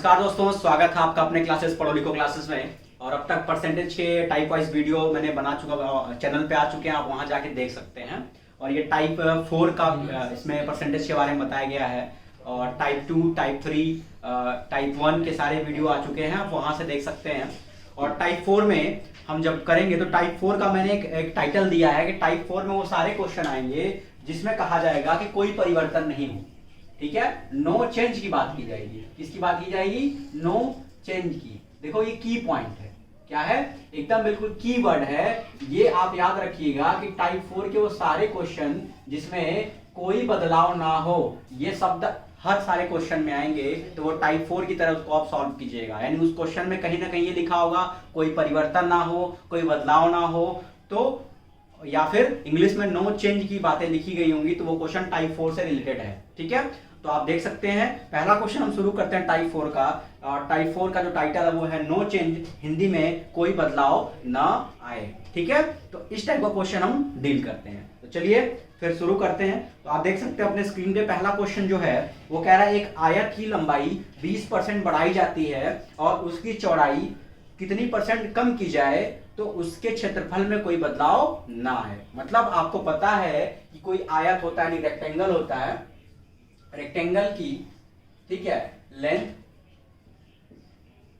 नमस्कार दोस्तों, स्वागत है आपका अपने क्लासेस पढ़ो लिखो क्लासेस में। और अब तक परसेंटेज के टाइप वाइज वीडियो मैंने बना चुका, चैनल पे आ चुके हैं, आप वहां जाके देख सकते हैं। और ये टाइप 4 का इसमें परसेंटेज के बारे में बताया गया है। और टाइप 2, टाइप 3, टाइप 1 के सारे वीडियो आ चुके हैं, आप वहां से देख सकते हैं। और टाइप 4 में हम जब करेंगे तो टाइप 4 का मैंने एक टाइटल दिया है कि टाइप 4 में वो सारे क्वेश्चन आएंगे जिसमें कहा जाएगा कि कोई परिवर्तन नहीं हो। ठीक है, नो चेंज की बात की जाएगी। किसकी बात की जाएगी? नो चेंज की। देखो ये की पॉइंट है, क्या है? एकदम बिल्कुल की वर्ड है। ये आप याद रखिएगा कि टाइप 4 के वो सारे क्वेश्चन जिसमें कोई बदलाव ना हो, ये शब्द हर सारे क्वेश्चन में आएंगे, तो वो टाइप 4 की तरह उसको आप सॉल्व कीजिएगा। यानी उस क्वेश्चन में कहीं ना कहीं ये लिखा होगा कोई परिवर्तन ना हो, कोई बदलाव ना हो, तो या फिर इंग्लिश में नो चेंज की बातें लिखी गई होंगी, तो वो क्वेश्चन टाइप 4 से रिलेटेड है। ठीक है, तो आप देख सकते हैं पहला क्वेश्चन हम शुरू करते हैं टाइप 4 का। टाइप 4 का जो टाइटल है वो है नो चेंज, हिंदी में कोई बदलाव ना आए। ठीक है, तो इस टाइप का क्वेश्चन हम डील करते हैं। तो चलिए फिर शुरू करते हैं। तो आप देख सकते हैं अपने स्क्रीन पे पहला क्वेश्चन जो है वो कह रहा है एक आयत की लंबाई 20% बढ़ाई जाती है और उसकी चौड़ाई कितनी परसेंट कम की जाए तो उसके क्षेत्रफल में कोई बदलाव ना है। मतलब आपको पता है कि कोई आयत होता है, रेक्टेंगल होता है, रेक्टेंगल की, ठीक है, लेंथ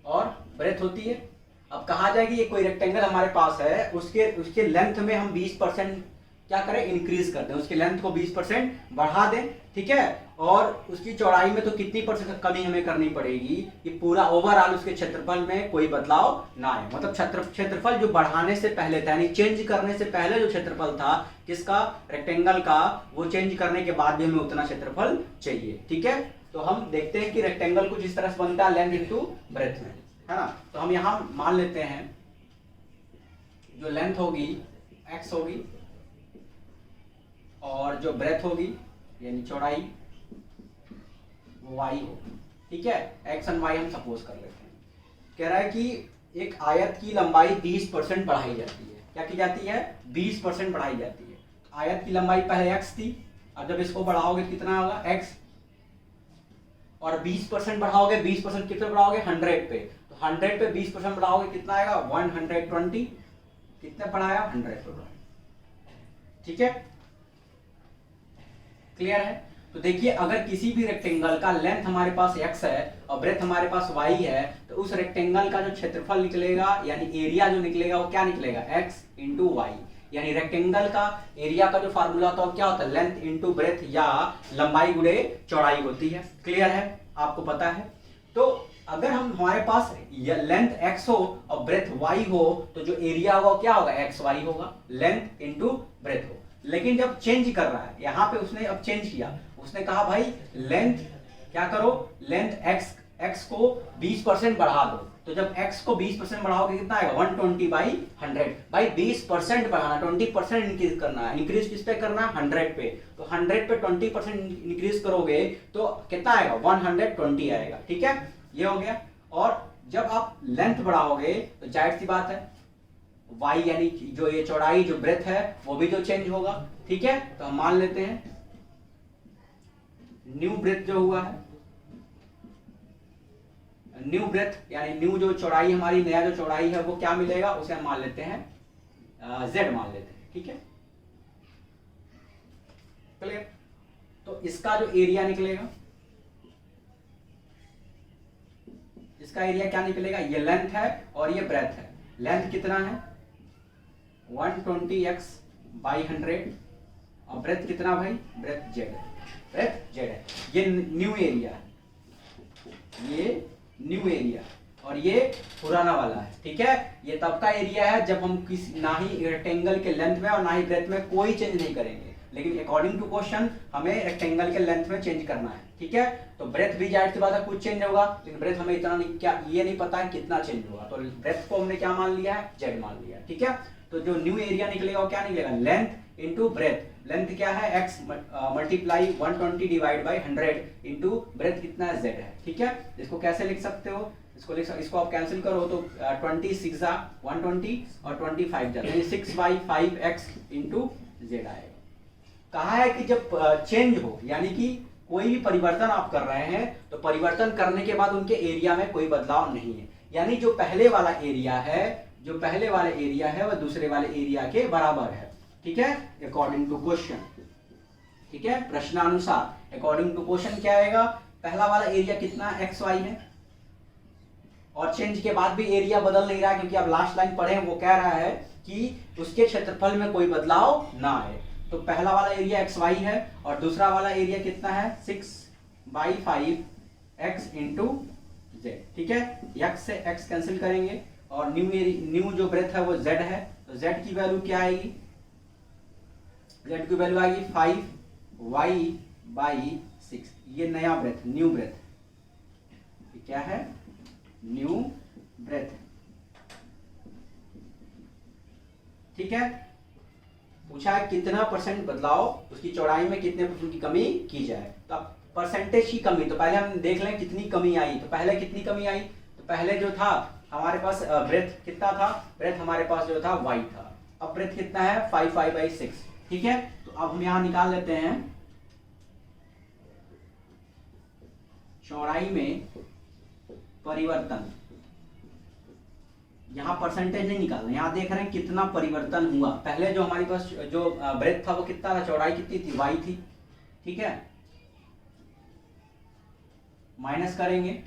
और ब्रेथ होती है। अब कहा जाए कि ये कोई रेक्टेंगल हमारे पास है, उसके लेंथ में हम 20% क्या करें? इंक्रीज कर दें, उसकी लेंथ को 20% बढ़ा दें। ठीक है, और उसकी चौड़ाई में तो कितनी परसेंट कमी हमें करनी पड़ेगी कि पूरा ओवरऑल उसके क्षेत्रफल में कोई बदलाव ना आए। मतलब क्षेत्रफल जो बढ़ाने से पहले था, यानी चेंज करने से पहले जो क्षेत्रफल था किसका? रेक्टेंगल का, वो चेंज करने के बाद भी हमें उतना क्षेत्रफल चाहिए। ठीक है, तो हम देखते हैं कि रेक्टेंगल कुछ इस तरह से बनता है, लेंथ इंटू ब्रेथ में, है ना। तो हम यहां मान लेते हैं जो लेंथ होगी x होगी और जो ब्रेथ होगी यानी चौड़ाई वो y होगी। ठीक है, x एंड y हम सपोज कर लेते हैं। कह रहा है कि एक आयत की लंबाई 20% बढ़ाई जाती है। क्या की जाती है? 20% बढ़ाई जाती है। आयत की लंबाई पहले x थी, अब जब इसको बढ़ाओगे कितना होगा? x, और 20% बढ़ाओगे, 20% कितने बढ़ाओगे? 100 पे। तो 100 पे 20% बढ़ाओगे कितना आएगा? 120। कितने बढ़ाया? 100 पे बढ़ाया। ठीक है, क्लियर है? तो देखिए, अगर किसी भी रेक्टेंगल का लेंथ हमारे पास x है और ब्रेथ हमारे पास y है, तो उस रेक्टेंगल का जो क्षेत्रफल निकलेगा यानी एरिया जो निकलेगा वो क्या निकलेगा? x into Y. यानी रेक्टेंगल का एरिया का जो फार्मूला होता है वो क्या होता है? लेंथ इंटू ब्रेथ या लंबाई गुणे चौड़ाई होती है। क्लियर है? आपको पता है। तो अगर हमारे पास लेंथ x हो और ब्रेथ y हो, तो जो एरिया होगा क्या होगा? xy होगा, लेंथ इंटू ब्रेथ हो। लेकिन जब चेंज कर रहा है, यहां पे उसने अब चेंज किया, उसने कहा भाई लेंथ क्या करो? लेंथ x को 20% बढ़ा दो। तो जब x को 20% बढ़ाओगे कितना आएगा? 120/100। भाई 20% बढ़ाना, 20% इंक्रीज करना है। इंक्रीज किस पे करना है? 100 पे। तो 100 पे 20% इंक्रीज करोगे तो कितना आएगा? 120 आएगा। ठीक है, ये हो गया। और जब आप लेंथ बढ़ाओगे तो जाहिर सी बात है y यानी जो ये चौड़ाई, जो ब्रेथ है, वो भी तो चेंज होगा। ठीक है, तो हम मान लेते हैं न्यू ब्रेथ जो हुआ है, न्यू ब्रेथ यानी न्यू जो चौड़ाई हमारी, नया जो चौड़ाई है वो क्या मिलेगा? उसे हम मान लेते हैं z मान लेते हैं। ठीक है, क्लियर? तो इसका जो एरिया निकलेगा, इसका एरिया क्या निकलेगा? ये लेंथ है और ये ब्रेथ है। लेंथ कितना है? 120x/100 और ब्रेथ कितना भाई? ब्रेथ z है, ब्रेथ z है। ये न्यू एरिया है, ये न्यू एरिया, और ये पुराना वाला है। ठीक है, ये तब का एरिया है जब हम किसी ना ही रेक्टेंगल के लेंथ में और ना ही ब्रेथ में कोई चेंज नहीं करेंगे। लेकिन अकॉर्डिंग टू क्वेश्चन हमें रेक्टेंगल के लेंथ में चेंज करना है। ठीक है, तो ब्रेथ भी जाहिर सी बात है कुछ चेंज होगा, लेकिन ब्रेथ हमें इतना नहीं, क्या ये नहीं पता है कितना चेंज होगा। तो ब्रेथ को हमने क्या मान लिया है? z मान लिया। ठीक है, तो जो न्यू एरिया निकलेगा वो क्या निकलेगा? Length into breadth. लेंथ क्या है? x मल्टीप्लाई 120/100 इंटू ब्रेथ कितना है? z है। ठीक है, इसको कैसे लिख सकते हो? इसको आप कैंसिल करो तो 26 120 और 25 जाता है, 6/5x इंटू z आएगा। कहा है कि जब चेंज हो, यानी कि कोई भी परिवर्तन आप कर रहे हैं तो परिवर्तन करने के बाद उनके एरिया में कोई बदलाव नहीं है, यानी जो पहले वाला एरिया है वह दूसरे वाले एरिया के बराबर है। ठीक है, अकॉर्डिंग टू क्वेश्चन। ठीक है, प्रश्नानुसार अकॉर्डिंग टू क्वेश्चन क्या आएगा, पहला वाला एरिया कितना XY है और चेंज के बाद भी एरिया बदल नहीं रहा, क्योंकि आप लास्ट लाइन पढ़े वो कह रहा है कि उसके क्षेत्रफल में कोई बदलाव ना आए। तो पहला वाला एरिया XY है और दूसरा वाला एरिया कितना है 6/5x इंटू Z। ठीक है, x से x कैंसिल करेंगे और न्यू जो ब्रेथ है वो Z है, तो Z की वैल्यू क्या आएगी, Z की वैल्यू आएगी 5y/6। ये नया ब्रेथ, न्यू ब्रेथ, क्या है, न्यू ब्रेथ। ठीक है, पूछा है कितना परसेंट बदलाव, उसकी चौड़ाई में कितने परसेंट की कमी की जाए। तो अब परसेंटेज की कमी, तो पहले हम देख लें कितनी कमी आई। तो पहले कितनी कमी आई, तो पहले जो था हमारे पास ब्रेथ कितना था, ब्रेथ हमारे पास जो था y था, अब ब्रेथ कितना है 5y/6। ठीक है, तो अब हम यहां निकाल लेते हैं चौड़ाई में परिवर्तन। यहां परसेंटेज नहीं निकालना, यहां देख रहे हैं कितना परिवर्तन हुआ। पहले जो हमारे पास जो ब्रेथ था वो कितना था, चौड़ाई कितनी थी, y थी। ठीक है, माइनस करेंगे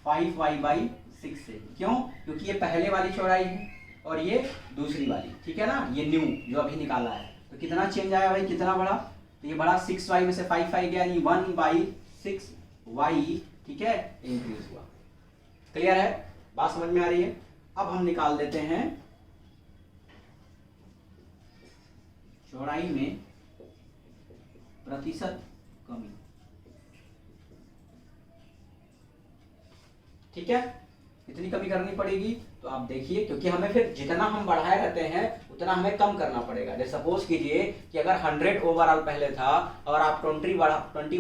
5y/6 से, क्यों, क्योंकि ये पहले वाली चौड़ाई है और ये दूसरी वाली। ठीक है ना, ये न्यू जो अभी निकाला है, तो कितना चेंज आया भाई, कितना बढ़ा, तो ये बढ़ा 6y में से 5 गया, यानी 1/6y। ठीक है, इंक्रीज हुआ। क्लियर है, बात समझ में आ रही है। अब हम निकाल देते हैं चौड़ाई में प्रतिशत कमी। ठीक है, कितनी कमी करनी पड़ेगी, तो आप देखिए, क्योंकि हमें फिर जितना हम बढ़ाए रहते हैं उतना हमें कम करना पड़ेगा। जैसे सपोज कीजिए कि अगर 100 ओवरऑल पहले था और आप 20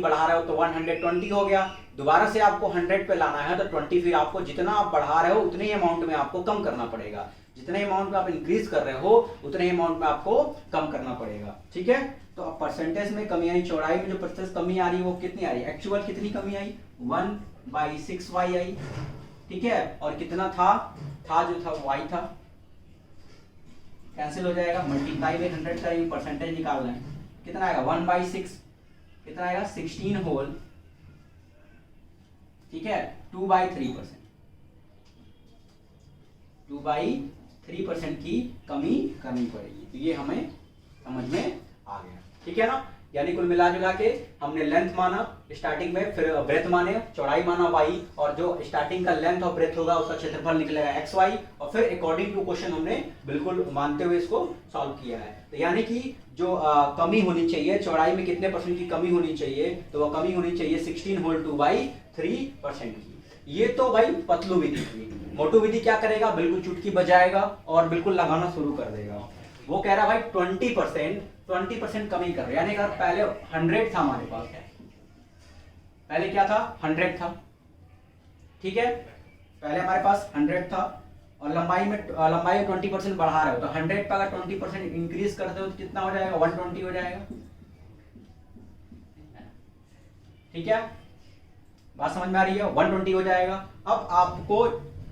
बढ़ा रहे हो तो 120 हो गया, दोबारा से आपको 100 पे लाना है तो 20, फिर आपको जितना आप बढ़ा रहे हो उतने ही अमाउंट में आपको कम करना पड़ेगा। जितने अमाउंट में आप इंक्रीज कर रहे हो उतने अमाउंट में आपको कम करना पड़ेगा। ठीक है, तो अब परसेंटेज में कमी आई, चौड़ाई में जो प्रतिशत कमी आ रही है वो कितनी आ रही है, एक्चुअल कितनी कमी आई, 1/6y आई। ठीक है, और कितना था जो था y था, कैंसिल हो जाएगा, मल्टीप्लाई बाई 100 करेंगे, परसेंटेज निकालना है, कितना आएगा 1/6, कितना आएगा 16 होल। ठीक है, 2/3%, 2/3% की कमी करनी पड़ेगी। तो ये हमें समझ में आ गया। ठीक है ना, यानी कुल मिला जुला के हमने लेंथ माना स्टार्टिंग में, फिर ब्रेथ माने, चौड़ाई माना y, और जो स्टार्टिंग का लेंथ और ब्रेथ होगा उसका क्षेत्रफल निकलेगा xy, और फिर अकॉर्डिंग टू क्वेश्चन हमने बिल्कुल मानते हुए इसको सॉल्व किया है। तो यानी कि जो कमी होनी चाहिए, चौड़ाई में कितने परसेंट की कमी होनी चाहिए, तो वह कमी होनी चाहिए 16 होल 2/3% की। ये तो भाई पतलू विधि थी। मोटू विधि क्या करेगा, बिल्कुल चुटकी बजाएगा और बिल्कुल लगाना शुरू कर देगा। वो कह रहा भाई 20% कमी कर रहे, यानी अगर पहले 100 था हमारे पास, पहले क्या था 100 था। ठीक है, पहले हमारे पास 100 था और लंबाई में 20% बढ़ा रहे हो, तो 100 पर अगर 20% इंक्रीज करते हो तो कितना हो जाएगा, 120 हो जाएगा। ठीक है, बात समझ में आ रही है, 120 हो जाएगा। अब आपको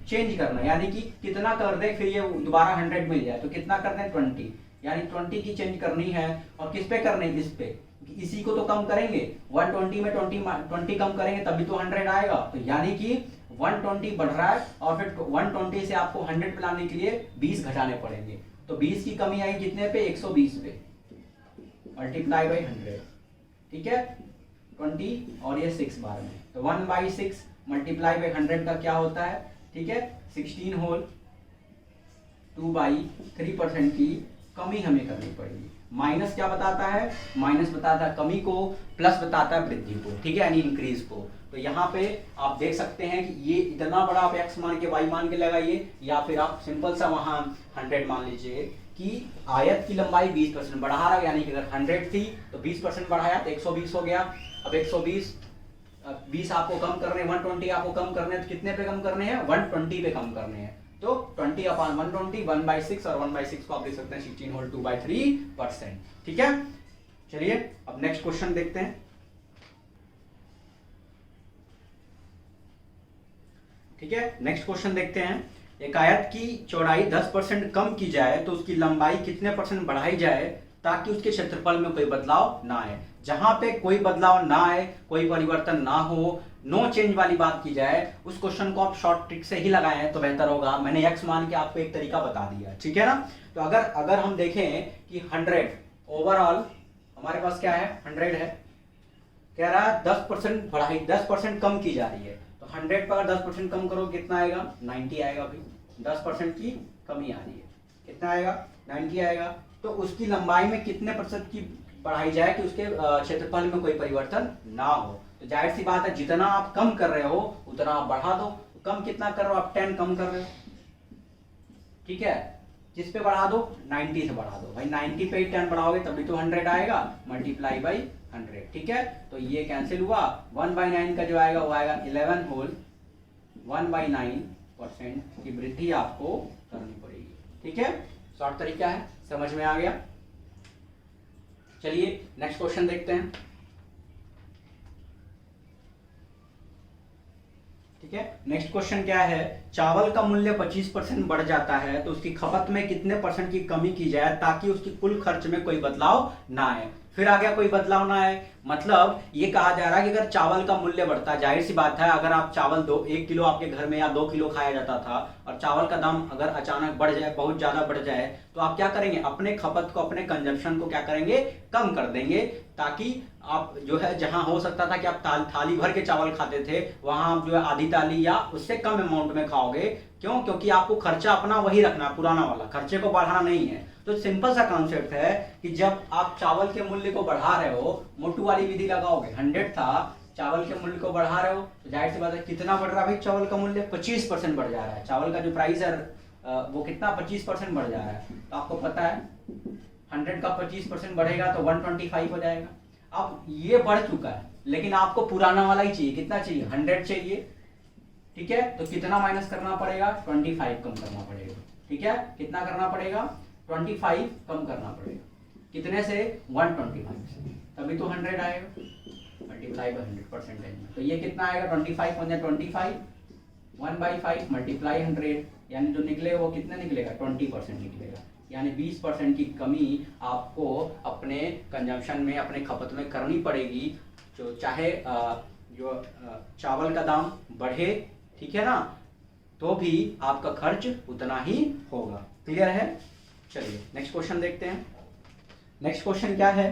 चेंज करना है, यानी कि कितना कर दे फिर ये दोबारा 100 मिल जाए, तो कितना करते हैं 20, यानी 20 की चेंज करनी है। और किस पे करनी है, इस पे, इसी को तो कम करेंगे, 120 में 20 कम करेंगे तभी तो 100 आएगा। तो यानी कि 120 बढ़ रहा है और फिर 120 से आपको 100 पे लाने के लिए 20 घटाने पड़ेंगे। तो 20 की कमी आई कितने पे, 120 पे, मल्टीप्लाई बाई 100। ठीक है, 20 और ये 6 बार में, तो 1/6 मल्टीप्लाई बाई 100 का क्या होता है। ठीक है, 16 होल 2/3% की कमी हमें करनी पड़ेगी। माइनस क्या बताता है, माइनस बताता है कमी को, प्लस बताता है वृद्धि को। ठीक है, यानी इंक्रीज को। तो यहाँ पे आप देख सकते हैं कि ये इतना बड़ा आप x मान के y मान के लगाइए, या फिर आप सिंपल सा वहां 100 मान लीजिए कि आयत की लंबाई 20% बढ़ा रहा है, यानी कि अगर 100 थी तो 20% बढ़ाया तो 120 हो गया। अब 120 आपको कम करने, 120 आपको कम करने, तो कितने पे कम करने हैं, 120 पे कम करने हैं। तो 20/120, 1/6, और 1/6 को आप देख सकते हैं 16 होल 2/3%। ठीक है, चलिए अब नेक्स्ट क्वेश्चन देखते हैं। ठीक है, नेक्स्ट क्वेश्चन देखते हैं। एक आयत की चौड़ाई 10% कम की जाए तो उसकी लंबाई कितने % बढ़ाई जाए ताकि उसके क्षेत्रफल में कोई बदलाव ना आए। जहां पे कोई बदलाव ना आए, कोई परिवर्तन ना हो, नो चेंज वाली बात की जाए, उस क्वेश्चन को आप शॉर्ट ट्रिक से ही लगाएं तो बेहतर होगा। मैंने एक्स मान के आपको एक तरीका बता दिया, ठीक है ना। तो अगर हम देखें कि 100 ओवरऑल हमारे पास क्या है, 100 है, कह रहा है 10% बढ़ाई, 10% कम की जा रही है। तो 100 पर 10% कम करो कितना आएगा, 90 आएगा भाई। 10% की कमी आ रही है, कितना आएगा, 90 आएगा। तो उसकी लंबाई में कितने % की बढ़ाई जाए कि उसके क्षेत्रफल में कोई परिवर्तन ना हो। तो जाहिर सी बात है, जितना आप कम कर रहे हो उतना आप बढ़ा दो। कम कितना कर रहे हो आप, 10 कम कर रहे हो, ठीक है। किस पे बढ़ा दो, 90 से बढ़ा दो भाई। 90 पे 10 बढ़ाओगे तभी तो 100 आएगा, मल्टीप्लाई बाई 100, ठीक है। तो ये कैंसिल हुआ, 1/9 का जो आएगा वो आएगा 11 होल 1/9% की वृद्धि आपको करनी पड़ेगी, ठीक है। शॉर्ट तरीका है, समझ में आ गया। चलिए नेक्स्ट क्वेश्चन देखते हैं, ठीक है। नेक्स्ट क्वेश्चन क्या है, चावल का मूल्य 25% बढ़ जाता है तो उसकी खपत में कितने % की कमी की जाए ताकि उसकी कुल खर्च में कोई बदलाव ना आए। फिर आ गया कोई बदलाव ना आए, मतलब ये कहा जा रहा है कि अगर चावल का मूल्य बढ़ता है, जाहिर सी बात है, अगर आप चावल 1 किलो आपके घर में या 2 किलो खाया जाता था और चावल का दाम अगर अचानक बढ़ जाए, बहुत ज्यादा बढ़ जाए, तो आप क्या करेंगे, अपने खपत को, अपने कंजप्शन को क्या करेंगे, कम कर देंगे, ताकि आप जो है, जहां हो सकता था कि आप थाली भर के चावल खाते थे, वहां आप जो है आधी थाली या उससे कम अमाउंट में खाओगे। क्यों, क्योंकि आपको खर्चा अपना वही रखना, पुराना वाला, खर्चे को बढ़ाना नहीं है। तो सिंपल सा कॉन्सेप्ट है कि जब आप चावल के मूल्य को बढ़ा रहे हो, मोटू वाली विधि लगाओगे, 100 था, चावल के मूल्य को बढ़ा रहे हो, तो जाहिर सी बात है कितना बढ़ रहा है भाई, चावल का मूल्य 25% बढ़ जा रहा है। चावल का जो प्राइस है वो कितना, 25% बढ़ जा रहा है। तो आपको पता है 100 का 25% बढ़ेगा तो 125 हो जाएगा। अब ये बढ़ चुका है, लेकिन आपको पुराना वाला ही चाहिए, कितना चाहिए, 100 चाहिए, ठीक है। तो कितना माइनस करना पड़ेगा, 25 कम करना पड़ेगा, ठीक है। कितना करना पड़ेगा, 25 कम करना पड़ेगा, कितने से, 125 से, तभी तो 100 आएगा, मल्टीप्लाई बाई 100%। तो ये कितना आएगा, 25 हो जाए 25, 1/5 मल्टीप्लाई 100, यानी जो निकलेगा वो कितना निकलेगा, 20% निकलेगा। यानी 20% की कमी आपको अपने कंजम्पशन में, अपने खपत में करनी पड़ेगी, जो चाहे जो चावल का दाम बढ़े, ठीक है ना, तो भी आपका खर्च उतना ही होगा। क्लियर है। चलिए नेक्स्ट क्वेश्चन देखते हैं। नेक्स्ट क्वेश्चन क्या है,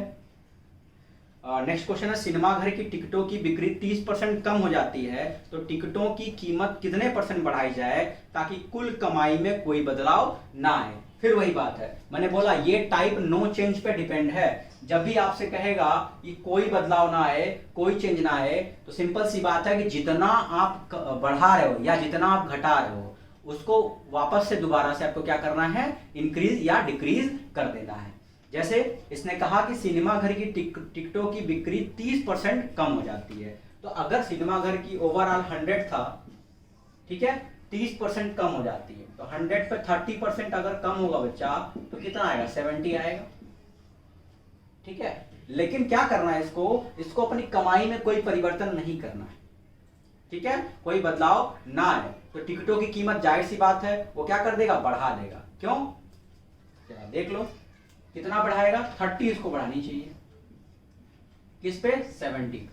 नेक्स्ट क्वेश्चन है, सिनेमा घर की टिकटों की बिक्री 30% कम हो जाती है तो टिकटों की कीमत कितने % बढ़ाई जाए ताकि कुल कमाई में कोई बदलाव ना आए। फिर वही बात है, मैंने बोला ये टाइप नो चेंज पे डिपेंड है। जब भी आपसे कहेगा कि कोई बदलाव ना आए, कोई चेंज ना आए, तो सिंपल सी बात है कि जितना आप बढ़ा रहे हो या जितना आप घटा रहे हो, उसको वापस से दोबारा से आपको क्या करना है, इंक्रीज या डिक्रीज कर देना है। जैसे इसने कहा कि सिनेमा घर की टिकटों की बिक्री 30% कम हो जाती है, तो अगर सिनेमा घर की ओवरऑल 100 था, ठीक है, 30% कम हो जाती है, तो 100 पे 30% अगर कम होगा बच्चा, तो कितना आएगा, 70 आएगा, ठीक है। लेकिन क्या करना है, इसको अपनी कमाई में कोई परिवर्तन नहीं करना है, ठीक है, कोई बदलाव ना आए। तो टिकटों की कीमत जाहिर सी बात है वो क्या कर देगा, बढ़ा देगा। क्यों, देख लो कितना बढ़ाएगा, 30 इसको बढ़ानी चाहिए, किस पे, 70,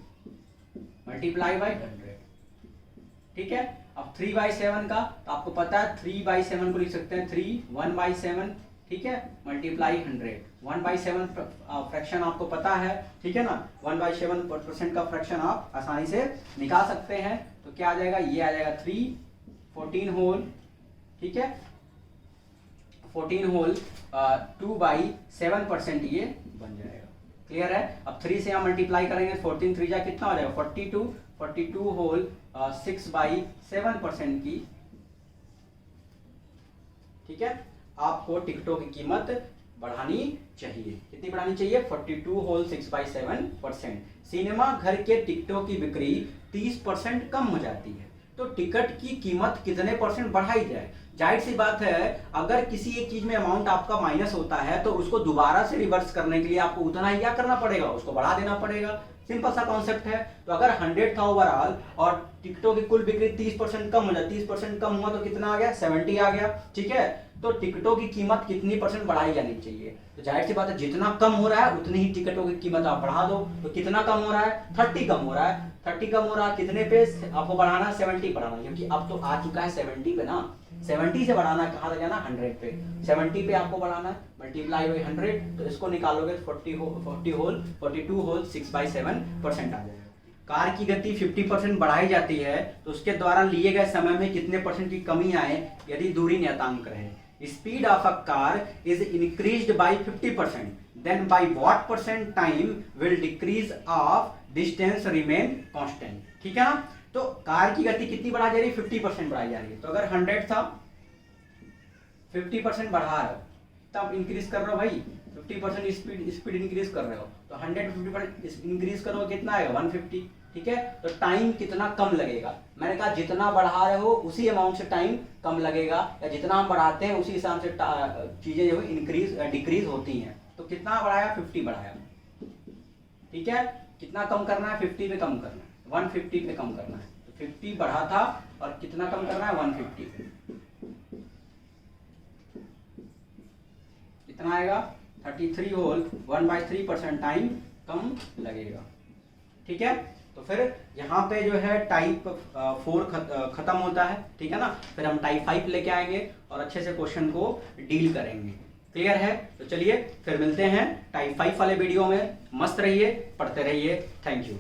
मल्टीप्लाई बाई 100, ठीक है। अब 3/7 का तो आपको पता है 3/7 को लिख सकते हैं 3, 1/7, ठीक है, मल्टीप्लाई 100, 1/7 फ्रैक्शन आपको पता है, ठीक है ना, 1/7% का फ्रैक्शन आप आसानी से निकाल सकते हैं। तो क्या आ जाएगा, ये आ जाएगा 3, 14 होल, ठीक है, 14 होल 2/7% ये बन जाएगा। क्लियर है। अब 3 से यहाँ मल्टीप्लाई करेंगे, 14 3 जा कितना हो जाएगा, 42 होल 6/7% की, ठीक है। आपको टिकटों की कीमत बढ़ानी चाहिए, कितनी बढ़ानी चाहिए, 42 होल 6/7%। सिनेमा घर के टिकटों की बिक्री 30% कम हो जाती है तो टिकट की कीमत कितने % बढ़ाई जाए। जाहिर सी बात है, अगर किसी एक चीज में अमाउंट आपका माइनस होता है तो उसको दोबारा से रिवर्स करने के लिए आपको उतना ही क्या करना पड़ेगा, उसको बढ़ा देना पड़ेगा। सिंपल सा कॉन्सेप्ट है। तो अगर 100 था ओवरऑल और टिकटों की कुल बिक्री 30% कम हो जाए, 30% कम हुआ तो कितना आ गया, 70 आ गया। ठीक है, तो टिकटों की कीमत कितनी परसेंट बढ़ाई जानी चाहिए? तो जाहिर सी बात है, जितना कम हो रहा है उतनी ही टिकटों की कीमत आप बढ़ा दो। तो कितना कम हो रहा है, 30 कम हो रहा है। 30 कम हो रहा है, कितने पे आपको बढ़ाना, 70 बढ़ाना, क्योंकि अब तो आ चुका है 70 पे ना। 70 से बढ़ाना कहाँ तक जाना, 100 पे। 70 पे आपको बढ़ाना है, मल्टीप्लाई बाई 100, तो इसको निकालोगे तो 42 होल 6/7% आ जाएगा। कार की गति 50% बढ़ाई जाती है तो उसके द्वारा लिए गए समय में कितने परसेंट की कमी आए यदि दूरी नियतांक रहे। Speed of a car is increased by 50%, then by what percent time will decrease of distance remain constant. ठीक है ना, तो कार की गति कितनी बढ़ाई जा रही है, 50% बढ़ाई जा रही है। तो अगर 100 था, 50% बढ़ा रहे हो, तब इंक्रीज कर रहे हो भाई, 50% स्पीड इंक्रीज कर रहे हो, तो 100 50% इंक्रीज करो, कितना आएगा, 150। ठीक है, तो टाइम कितना कम लगेगा, मैंने कहा जितना बढ़ा रहे हो उसी अमाउंट से टाइम कम लगेगा, या जितना हम बढ़ाते हैं उसी हिसाब से चीजें जो इंक्रीज डिक्रीज होती हैं। तो कितना बढ़ाया, 50 बढ़ाया। ठीक है, कितना कम करना है, 50 पे कम करना है, 150 पे कम करना है। तो 50 बढ़ा था और कितना कम करना है, 150 पे। कितना आएगा, 33 होल 1/3% टाइम कम लगेगा। ठीक है, तो फिर यहाँ पे जो है टाइप 4 खत्म होता है। ठीक है ना, फिर हम टाइप 5 लेके आएंगे और अच्छे से क्वेश्चन को डील करेंगे। क्लियर है? तो चलिए फिर मिलते हैं टाइप 5 वाले वीडियो में। मस्त रहिए, पढ़ते रहिए। Thank you.